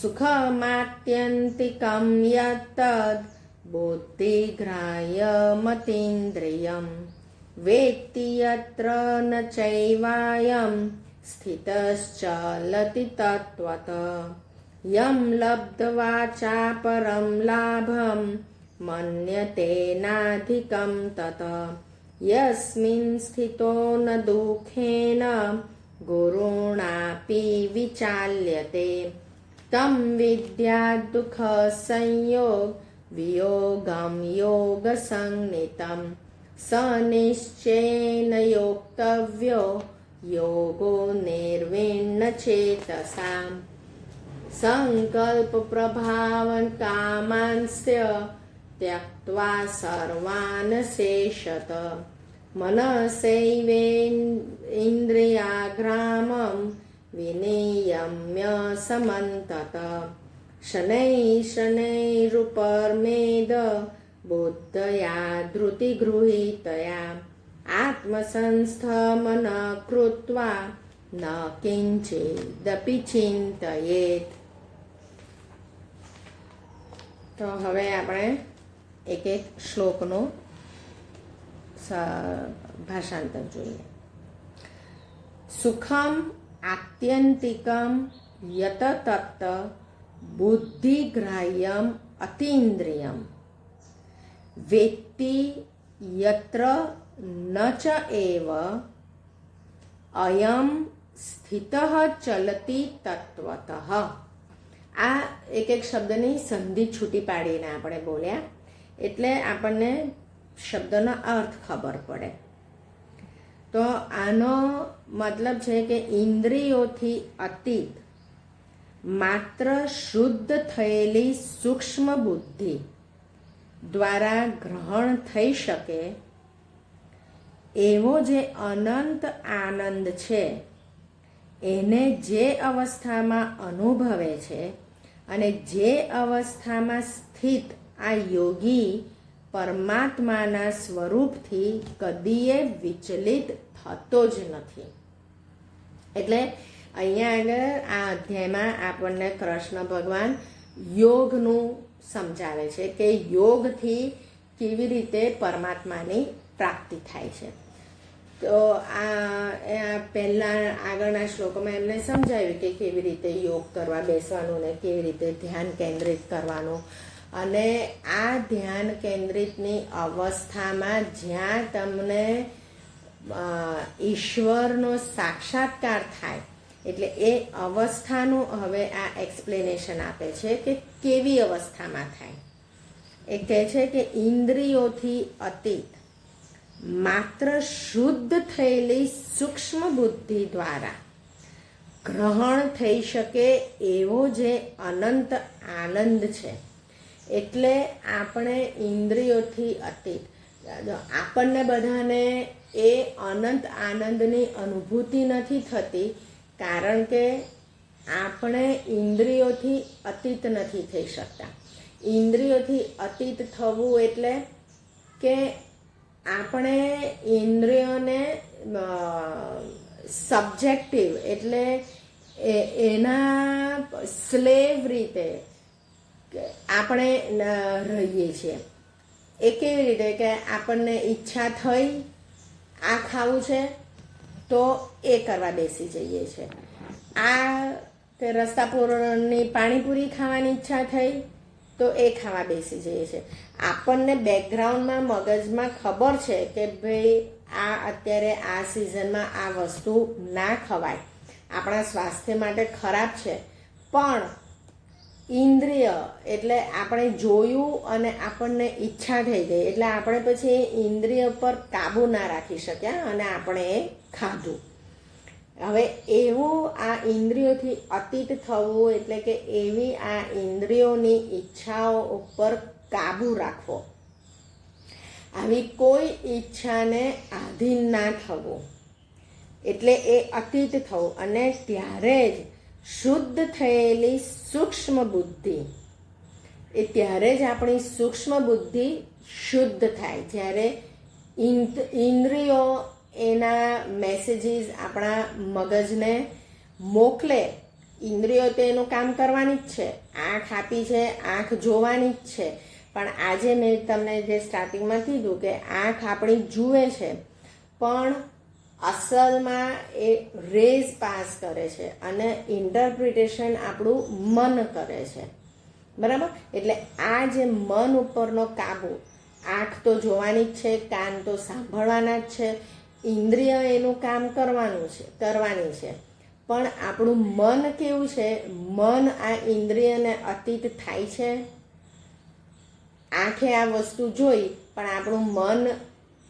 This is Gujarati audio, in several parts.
સુખમાત્યંતિકમ યત્તદ બુદ્ધિગ્રાહ્યમતીન્દ્રિયમ વેત્તિ યત્ર ન ચૈવાયમ સ્થિતશ્ચલતિ તત્વત યમ લબ્ધવા પરમ લાભમ મન્યતેનાધિકમ તત યસ્મિન સ્થિતો ન દુઃખેન ગુરુણાપી વિચાલ્યતે તમ વિદ્યા દુઃખ સંયોગ વિયોગમ યોગ સંનિતમ સનિશ્ચેન યોક્તવ્યો યોગો નિર્વિણ્ણ ચેતસા સંકલ્પ પ્રભાવન કામાંસ્ય ત્યક્ત્વા સર્વાન શેષત મનસૈવેન્દ્રિયાગ્રામં વિનિયમ્ય સમંતત શનૈરુપરમેદ બુદ્ધયા ધૃતિગૃહીતયા આત્મસંસ્થમન કૃત્વા ન કિંચિદપી ચિંતયેત. તો હવે આપણે એક એક શ્લોકનું ભાષાંતર જોઈએ. સુખમ આત્યંતિકમ યત તત્ત બુદ્ધિગ્રાહ્યમ અતીન્દ્રિયમ વેત્તિ યત્ર ન ચ એવ અયમ સ્થિતઃ ચલતિ તત્વતઃ. આ એક એક શબ્દની સંધિ છૂટી પાડીને આપણે બોલ્યા એટલે આપણને શબ્દનો અર્થ ખબર પડે. તો આનો મતલબ છે કે ઇન્દ્રિયોથી અતીત માત્ર શુદ્ધ થયેલી સૂક્ષ્મ બુદ્ધિ દ્વારા ગ્રહણ થઈ શકે એવો જે અનંત આનંદ છે એને જે અવસ્થામાં અનુભવે છે અને જે અવસ્થામાં સ્થિત આ યોગી પરમાત્માના સ્વરૂપથી કદીએ વિચલિત થતો જ નથી. એટલે અહીંયા આગળ આ અધ્યાયમાં આપણને કૃષ્ણ ભગવાન યોગનું સમજાવે છે કે યોગથી કેવી રીતે પરમાત્માની પ્રાપ્તિ થાય છે. તો આ પહેલાં આગળના શ્લોકોમાં એમને સમજાવ્યું કે કેવી રીતે યોગ કરવા બેસવાનું ને કેવી રીતે ધ્યાન કેન્દ્રિત કરવાનું. અને આ ધ્યાન કેન્દ્રિતની અવસ્થામાં જ્યાં તમને ઈશ્વરનો સાક્ષાત્કાર થાય એટલે એ અવસ્થાનું હવે આ એક્સપ્લેનેશન આપે છે કે કેવી અવસ્થામાં થાય. એ કહે છે કે ઇન્દ્રિયોથી અતીત માત્ર શુદ્ધ થયેલી સૂક્ષ્મ બુદ્ધિ દ્વારા ગ્રહણ થઈ શકે એવો જે અનંત આનંદ છે. એટલે આપણે ઇન્દ્રિયોથી અતીત, આપણને બધાને એ અનંત આનંદની અનુભૂતિ નથી થતી કારણ કે આપણે ઇન્દ્રિયોથી અતીત નથી થઈ શકતા. ઇન્દ્રિયોથી અતીત થવું એટલે કે આપણે ઇન્દ્રિયોને સબ્જેક્ટિવ એટલે એના સ્લેવ રીતે આપણે રહીએ છીએ. એ કેવી રીતે કે આપણને ઈચ્છા થઈ આ ખાવું છે તો એ કરવા બેસી જઈએ છીએ. આ કે રસ્તા પૂરની પાણીપુરી ખાવાની ઈચ્છા થઈ તો એ ખાવા બેસી જઈએ છીએ. આપણને બેકગ્રાઉન્ડમાં મગજમાં ખબર છે કે ભાઈ આ અત્યારે આ સિઝનમાં આ વસ્તુ ના ખવાય, આપણા સ્વાસ્થ્ય માટે ખરાબ છે, પણ ઇન્દ્રિય એટલે આપણે જોયું અને આપણને ઈચ્છા થઈ ગઈ એટલે આપણે પછી એ ઇન્દ્રિય પર કાબૂ ના રાખી શક્યા અને આપણે એ ખાધું. હવે એવું આ ઇન્દ્રિયોથી અતીત થવું એટલે કે એવી આ ઇન્દ્રિયોની ઈચ્છાઓ ઉપર કાબૂ રાખવો, આવી કોઈ ઈચ્છાને આધીન ના થવું એટલે એ અતીત થવું. અને ત્યારે જ શુદ્ધ થયેલી સૂક્ષ્મ બુદ્ધિ, એ ત્યારે જ આપણી સૂક્ષ્મ બુદ્ધિ શુદ્ધ થાય જ્યારે ઇન્દ્રિયો એના મેસેજીસ આપણા મગજને મોકલે ઇન્દ્રિયો તો એનું કામ કરવાની જ છે, આંખ આપી છે, આંખ જોવાની જ છે, પણ આજે મેં તમને જે સ્ટાર્ટિંગમાં કીધું કે આંખ આપણી જુએ છે, પણ અસલમાં એ રેઝ પાસ કરે છે અને ઇન્ટરપ્રિટેશન આપણું મન કરે છે, બરાબર. એટલે આ જે મન ઉપરનો કાબુ, આંખ તો જોવાની જ છે, કાન તો સાંભળવાના જ છે, ઇન્દ્રિય એનું કામ કરવાની છે, પણ આપણું મન કેવું છે, મન આ ઇન્દ્રિયને અતીત થાય છે. આંખે આ વસ્તુ જોઈ પણ આપણું મન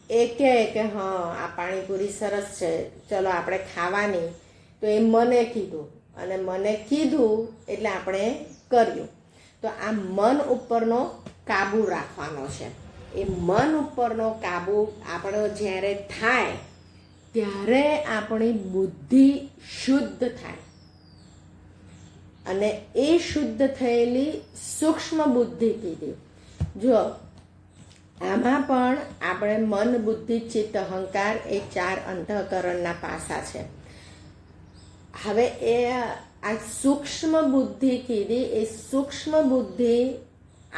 એ કહે કે હા આ પાણીપુરી સરસ છે, ચલો આપણે ખાવાની, તો એ મને કીધું અને મને કીધું એટલે આપણે કર્યું. તો આ મન ઉપરનો કાબુ રાખવાનો છે. એ મન ઉપરનો કાબુ આપણો જ્યારે થાય ત્યારે આપણી બુદ્ધિ શુદ્ધ થાય, અને એ શુદ્ધ થયેલી સૂક્ષ્મ બુદ્ધિ કીધી. જો આમાં પણ આપણે મન, બુદ્ધિ, ચિત્ત, અહંકાર એ 4 અંતઃકરણના પાસા છે. હવે એ આ સૂક્ષ્મ બુદ્ધિ કીધી, એ સૂક્ષ્મ બુદ્ધિ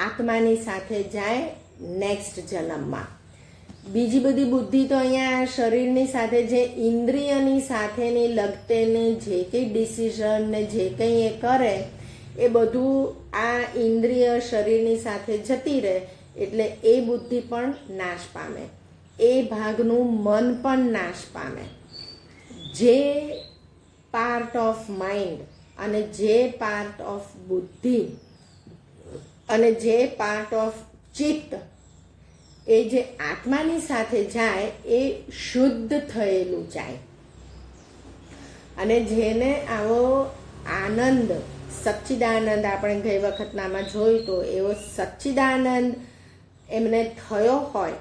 આત્માની સાથે જાય નેક્સ્ટ જન્મમાં. બીજી બધી બુદ્ધિ તો અહીંયા શરીરની સાથે, જે ઇન્દ્રિયની સાથેની લગતેની જે કંઈ ડિસિઝન ને જે કંઈ એ કરે એ બધું આ ઇન્દ્રિય શરીરની સાથે જતી રહે, એટલે એ બુદ્ધિ પણ નાશ પામે, એ ભાગનું મન પણ નાશ પામે. જે પાર્ટ ઓફ માઇન્ડ અને જે પાર્ટ ઓફ બુદ્ધિ અને જે પાર્ટ ઓફ ચિત્ત એ જે આત્માની સાથે જાય એ શુદ્ધ થયેલું જાય. અને જેને આવો આનંદ, સચ્ચિદાનંદ, આપણે ગઈ વખતનામાં જોયું તો એવો સચ્ચિદાનંદ એમને થયો હોય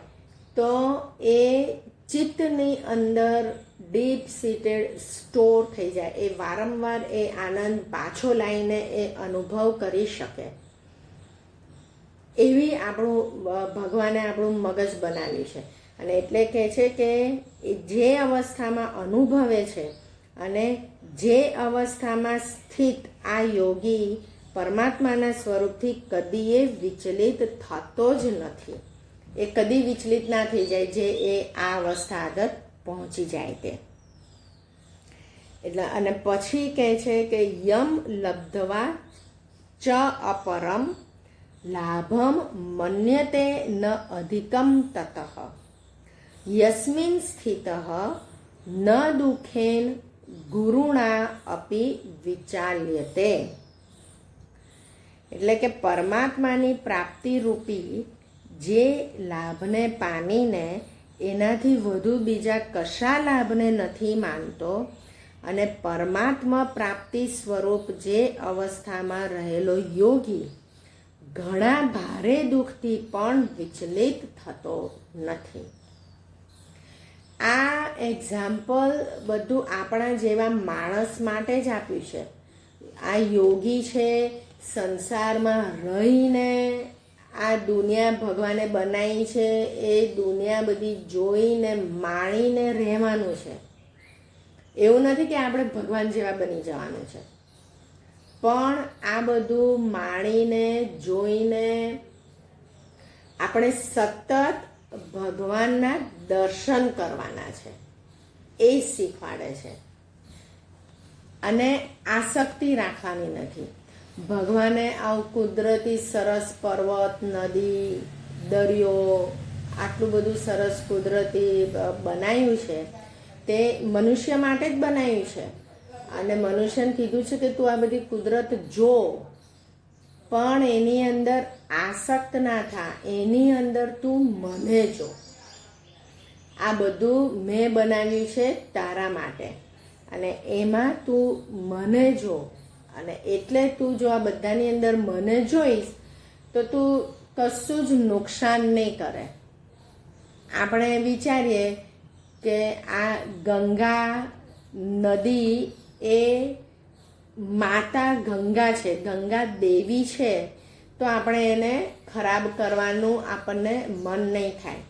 તો એ ચિત્તની અંદર ડીપ સીટેડ સ્ટોર થઈ જાય, એ વારંવાર એ આનંદ પાછો લાવીને એ અનુભવ કરી શકે. એવી ભગવાને આપણું મગજ બનાવ્યું છે. અને એટલે કહે છે કે જે અવસ્થામાં અનુભવે છે અને જે અવસ્થામાં સ્થિત આ યોગી પરમાત્માના સ્વરૂપથી કદી એ વિચલિત થતો જ નથી, એ કદી વિચલિત ના થઈ જાય, જે એ આ અવસ્થા આગળ પહોંચી જાય તે. એટલે અને પછી કહે છે કે યમ લબ્ધવા ચ અપરમ લાભમ મન્યતે ન અધિકમ તતઃ યસ્મિન સ્થિતઃ ન દુઃખેન ગુરુણા અપી વિચાલ્યતે. એટલે કે પરમાત્માની પ્રાપ્તિ રૂપી જે લાભને પામીને એનાથી વધુ બીજા કશા લાભને નથી માનતો, અને પરમાત્મા પ્રાપ્તિ સ્વરૂપ જે અવસ્થામાં રહેલો યોગી ઘણા ભારે દુઃખથી પણ વિચલિત થતો નથી. આ એક્ઝામ્પલ બધું આપણા જેવા માણસ માટે જ આપ્યું છે. આ યોગી છે, સંસારમાં રહીને આ દુનિયા ભગવાને બનાવી છે, એ દુનિયા બધી જોઈને માણીને રહેવાનું છે. એવું નથી કે આપણે ભગવાન જેવા બની જવાનું છે, પણ આ બધું માણીને જોઈને આપણે સતત ભગવાનના દર્શન કરવાના છે, એ શીખવાડે છે. અને આસક્તિ રાખવાની નથી. ભગવાને આવું કુદરતી સરસ પર્વત, નદી, દરિયો, આટલું બધું સરસ કુદરતી બનાવ્યું છે, તે મનુષ્ય માટે જ બનાવ્યું છે. અને મનુષ્યને કીધું છે કે તું આ બધી કુદરત જો, પણ એની અંદર આસક્ત ના થા, એની અંદર તું મને જો. આ બધું મેં બનાવ્યું છે તારા માટે, અને એમાં તું મને જો. અને એટલે તું જો આ બધાની અંદર મને જોઈશ તો તું કશું જ નુકસાન નહીં કરે. આપણે વિચારીએ કે આ ગંગા નદી એ માતા ગંગા છે, ગંગા દેવી છે, તો આપણે એને ખરાબ કરવાનું આપણને મન નહીં થાય.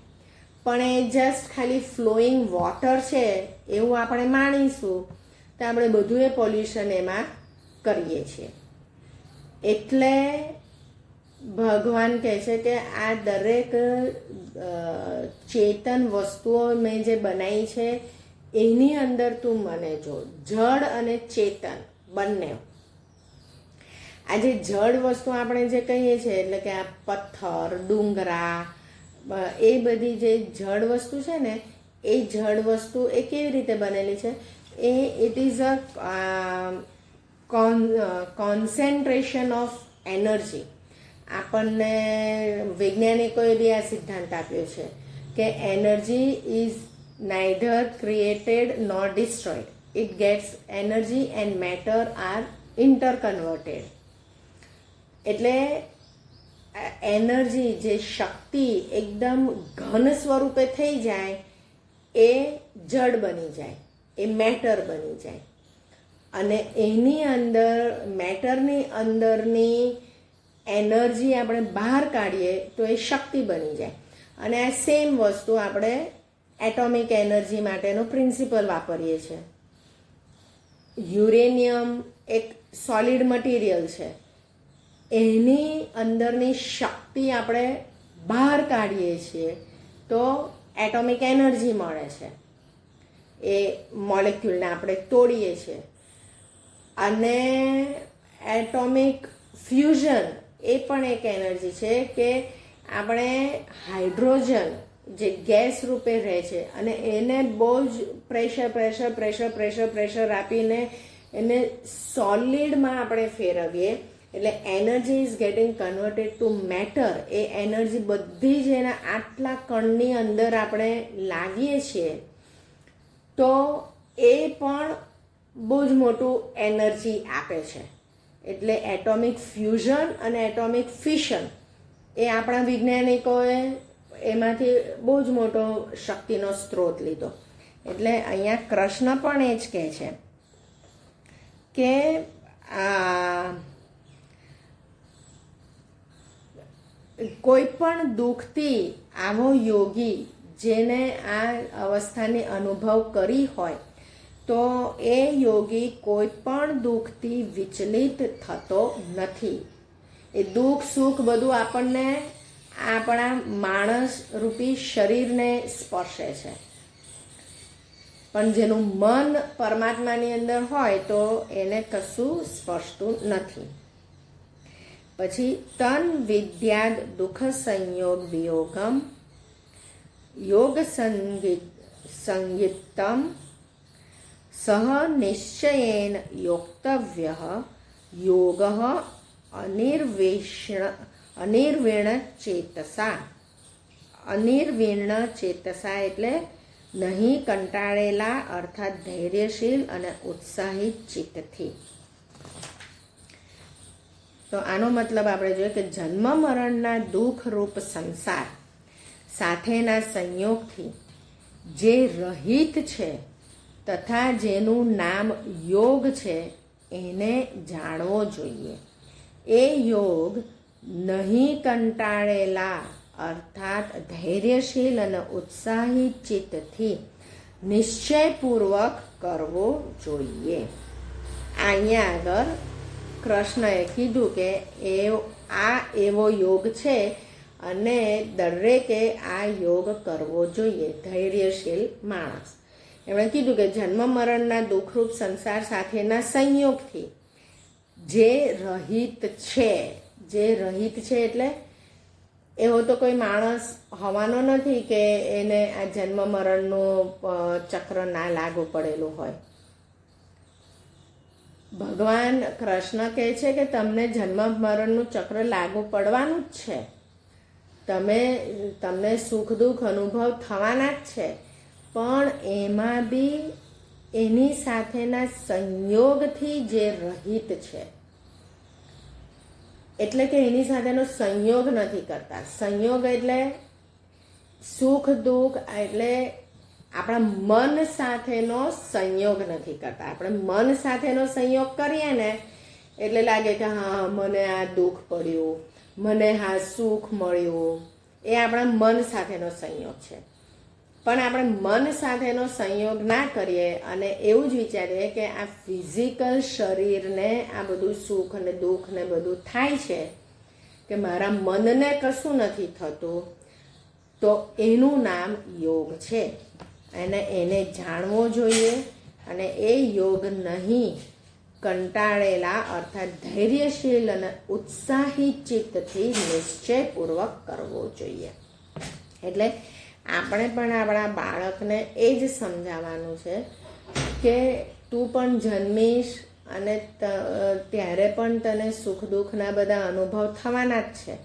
પણ એ જસ્ટ ખાલી ફ્લોઈંગ વોટર છે એવું આપણે માનીશું તો આપણે બધું એ પોલ્યુશન એમાં કરીએ છીએ. એટલે ભગવાન કહે છે કે આ દરેક ચેતન વસ્તુઓ મેં જે બનાવી છે એની અંદર તું મને જો. જડ અને ચેતન બંને. આ જે જડ વસ્તુ આપણે જે કહીએ છીએ એટલે કે આ પથ્થર, ડુંગરા, એ બધી જે જડ વસ્તુ છે ને, એ જડ વસ્તુ એ કેવી રીતે બનેલી છે? It is a concentration of energy. આપણને વૈજ્ઞાનિકોએ બી આ સિદ્ધાંત આપ્યો છે કે energy is neither created nor destroyed. It gets energy and matter are interconverted. એટલે એનર્જી, જે શક્તિ એકદમ ઘન સ્વરૂપે થઈ જાય એ જડ બની જાય, એ મેટર બની જાય. અને એની અંદર, મેટરની અંદરની એનર્જી આપણે બહાર કાઢીએ તો એ શક્તિ બની જાય. અને આ સેમ વસ્તુ આપણે એટોમિક એનર્જી માટેનો પ્રિન્સિપલ વાપરીએ છીએ. યુરેનિયમ એક સોલિડ મટીરિયલ છે, એની અંદરની શક્તિ આપણે બહાર કાઢીએ છીએ તો એટોમિક એનર્જી મળે છે. એ મોલેક્યુલને આપણે તોડીએ છીએ. અને એટોમિક ફ્યુઝન એ પણ એક એનર્જી છે કે આપણે હાઇડ્રોજન જે ગેસ રૂપે રહે છે અને એને બહુ જ પ્રેશર આપીને એને સોલિડમાં આપણે ફેરવીએ એટલે energy is getting converted to matter. એ એનર્જી બધી જ એના આટલા કણની અંદર આપણે લાવીએ છીએ તો એ પણ બહુ જ મોટું એનર્જી આપે છે. એટલે એટોમિક ફ્યુઝન અને એટોમિક ફિશન એ આપણા વૈજ્ઞાનિકોએ એમાંથી બહુ જ મોટો શક્તિનો સ્ત્રોત લીધો. એટલે અહીંયા કૃષ્ણ પણ એ જ કહે છે કે કોઈ પણ દુઃખથી આવો યોગી જેને આ અવસ્થાની અનુભવ કરી હોય તો એ યોગી કોઈ પણ દુઃખથી વિચલિત થતો નથી. એ દુઃખ સુખ બધું આપણને આપણા માણસ રૂપી શરીરને સ્પર્શે છે, પણ જેનું મન પરમાત્માની અંદર હોય તો એને કશું સ્પર્શતું નથી. પછી તન વિદ્યાદ દુઃખ સંયોગ વિયોગમ યોગ સંગીતમ સહ નિશ્ચયેન યોક્તવ્ય યોગ અનિર્વિણ ચેતસા. અનિર્વિણ ચેતસા એટલે નહીં કંટાળેલા, અર્થાત ધૈર્યશીલ અને ઉત્સાહિત ચિત્તથી. તો આનો મતલબ આપણે જોઈએ કે જન્મ મરણના દુઃખરૂપ સંસાર સાથેના સંયોગથી જે રહિત છે તથા જેનું નામ યોગ છે એને જાણવો જોઈએ. એ યોગ નહીં કંટાળેલા અર્થાત ધૈર્યશીલ અને ઉત્સાહિત ચિત્તથી નિશ્ચયપૂર્વક કરવો જોઈએ. અહીંયા આગળ કૃષ્ણએ કીધું કે આ એવો યોગ છે અને દરેકે આ યોગ કરવો જોઈએ, ધૈર્યશીલ માણસ. એમણે કીધું કે જન્મ મરણના દુઃખરૂપ સંસાર સાથેના સંયોગથી જે રહિત છે, એટલે એવો તો કોઈ માણસ હોવાનો નથી કે એને આ જન્મ મરણનું ચક્ર ના લાગુ પડેલું હોય. ભગવાન કૃષ્ણ કહે છે કે તમને જન્મ મરણનું ચક્ર લાગુ પડવાનું જ છે. તમને સુખ દુઃખ અનુભવ થવાના જ છે, પણ એમાં બી એની સાથેના સંયોગથી જે રહિત છે, એટલે કે એની સાથેનો સંયોગ નથી કરતા. સંયોગ એટલે સુખ દુઃખ, એટલે આપણા મન સાથેનો સંયોગ નથી કરતા. આપણે મન સાથેનો સંયોગ કરીએ ને એટલે લાગે કે હા મને આ દુઃખ પડ્યું, મને આ સુખ મળ્યું. એ આપણા મન સાથેનો સંયોગ છે. પણ આપણે મન સાથેનો સંયોગ ના કરીએ અને એવું જ વિચારીએ કે આ ફિઝિકલ શરીરને આ બધું સુખ અને દુઃખ ને બધું થાય છે કે મારા મનને કશું નથી થતું, તો એનું નામ યોગ છે. અને એને જાણવો જોઈએ. અને એ યોગ નહીં કંટાળેલા અર્થાત ધૈર્યશીલ અને ઉત્સાહી ચિત્તથી નિશ્ચયપૂર્વક કરવો જોઈએ. એટલે આપણે પણ આપણા બાળકને એ જ સમજાવવાનું છે કે તું પણ જન્મીશ અને ત્યારે પણ તને સુખ દુઃખના બધા અનુભવ થવાના જ છે,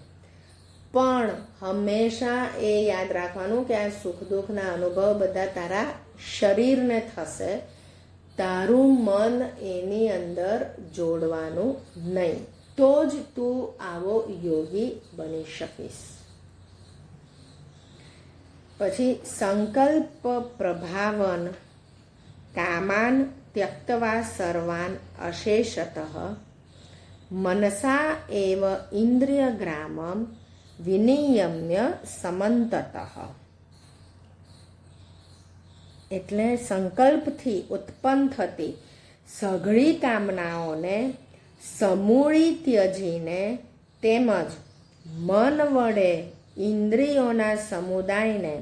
પણ હંમેશા એ યાદ રાખવાનું કે આ સુખ દુઃખના અનુભવ બધા તારા શરીરને થશે, તારું મન એની અંદર જોડવાનું નહીં. તો જ તું આવો યોગી બની શકીશ. પછી સંકલ્પ પ્રભાવન કામાન ત્યક્તવા સર્વાન અશેષતઃ મનસા એવ ઇન્દ્રિયગ્રામમ વિનિયમ્ય સમંતતઃ. એટલે સંકલ્પથી ઉત્પન્ન થતી સઘળી કામનાઓને સમૂળી ત્યજીને તેમજ મન વડે ઇન્દ્રિયોના સમુદાયને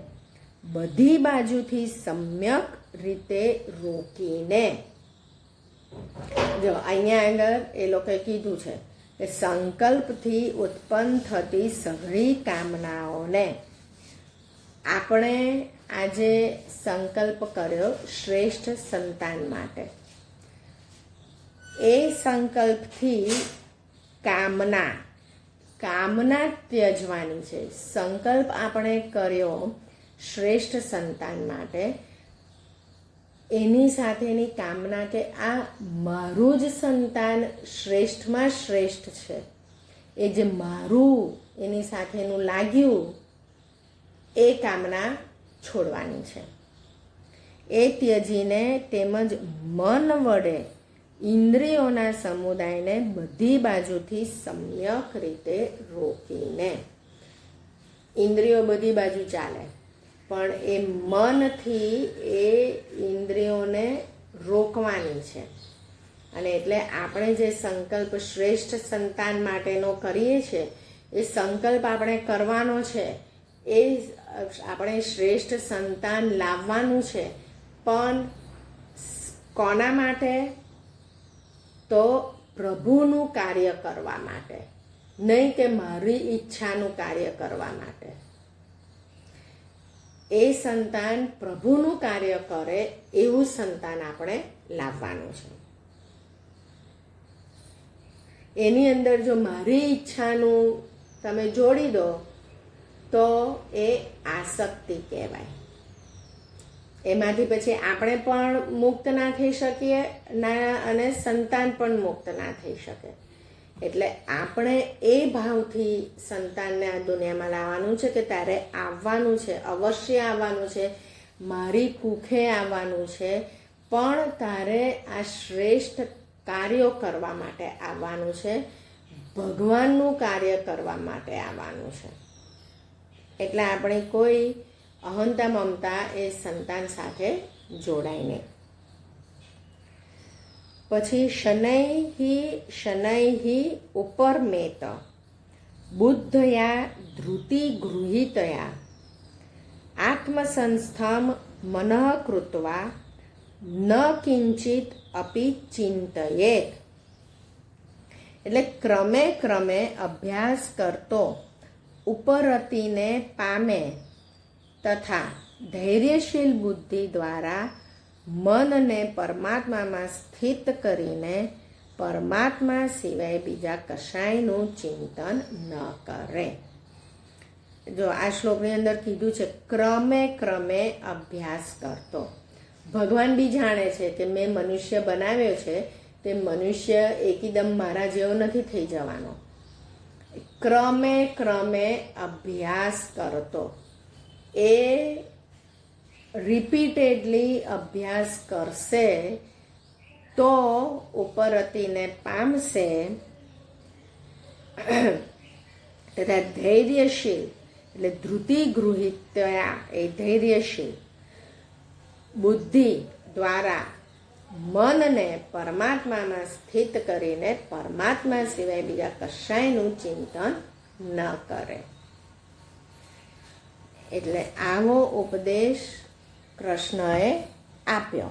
બધી બાજુથી સમ્યક રીતે રોકીને, જો અહીંયા આગળ એ લોકોએ કીધું છે કે સંકલ્પથી ઉત્પન્ન થતી સઘળી કામનાઓને, આપણે આજે સંકલ્પ કર્યો શ્રેષ્ઠ સંતાન માટે, એ સંકલ્પથી કામના ત્યજવાની છે. સંકલ્પ આપણે કર્યો શ્રેષ્ઠ સંતાન માટે, એની સાથેની કામના કે આ મારું જ સંતાન શ્રેષ્ઠમાં શ્રેષ્ઠ છે, એ જે મારું એની સાથેનું લાગ્યું એ કામના છોડવાની છે. એ ત્યજીને તેમજ મન વડે ઇન્દ્રિયોના સમુદાયને બધી બાજુથી સમ્યક રીતે રોકીને, ઇન્દ્રિયો બધી બાજુ ચાલે પણ એ મનથી એ ઇન્દ્રિયોને રોકવાની છે. અને એટલે આપણે જે સંકલ્પ શ્રેષ્ઠ સંતાન માટેનો કરીએ છીએ એ સંકલ્પ આપણે કરવાનો છે, એ આપણે શ્રેષ્ઠ સંતાન લાવવાનું છે, પણ કોના માટે? તો પ્રભુનું કાર્ય કરવા માટે, નહીં કે મારી ઈચ્છાનું કાર્ય કરવા માટે. એ સંતાન પ્રભુનું કાર્ય કરે એવું સંતાન આપણે લાવવાનું છે. એની અંદર જો મારી ઈચ્છાનું તમે જોડી દો તો એ આસક્તિ કહેવાય. એમાંથી પછી આપણે પણ મુક્ત ના થઈ શકીએ અને સંતાન પણ મુક્ત ના થઈ શકે. એટલે આપણે એ ભાવથી સંતાનને આ દુનિયામાં લાવવાનું છે કે તારે આવવાનું છે, અવશ્ય આવવાનું છે, મારી કુખે આવવાનું છે, પણ તારે આ શ્રેષ્ઠ કાર્યો કરવા માટે આવવાનું છે, ભગવાનનું કાર્ય કરવા માટે આવવાનું છે. એટલે આપણે કોઈ અહંતા મમતા એ સંતાન સાથે જોડાય નહીં. પછી શનૈ ઉપરમેત બુદ્ધયા ધૃતિ ગૃહીતયા આત્મસંસ્થમ મનઃ કૃત્વા ન કિંચિત અપી ચિંતયેત. એટલે ક્રમે ક્રમે અભ્યાસ કરતો ઉપરતીને પામે તથા ધૈર્યશીલ બુદ્ધિ દ્વારા મનને પરમાત્મામાં સ્થિત કરીને પરમાત્મા સિવાય બીજા કશાયનું ચિંતન ન કરે. જો આ શ્લોકની અંદર કીધું છે ક્રમે ક્રમે અભ્યાસ કરતો. ભગવાન બી જાણે છે કે મેં મનુષ્ય બનાવ્યો છે, તે મનુષ્ય એકદમ મારા જેવો નથી થઈ જવાનો. ક્રમે ક્રમે અભ્યાસ કરતો, એ રિપીટેડલી અભ્યાસ કરશે તો ઉપરતીને પામશે. તથા ધૈર્યશીલ એટલે ધૃતિ ગૃહિત્યા એ ધૈર્યશીલ બુદ્ધિ દ્વારા મનને પરમાત્મામાં સ્થિત કરીને પરમાત્મા સિવાય બીજા કશાયનું ચિંતન ન કરે. એટલે આવો ઉપદેશ કૃષ્ણએ આપ્યો.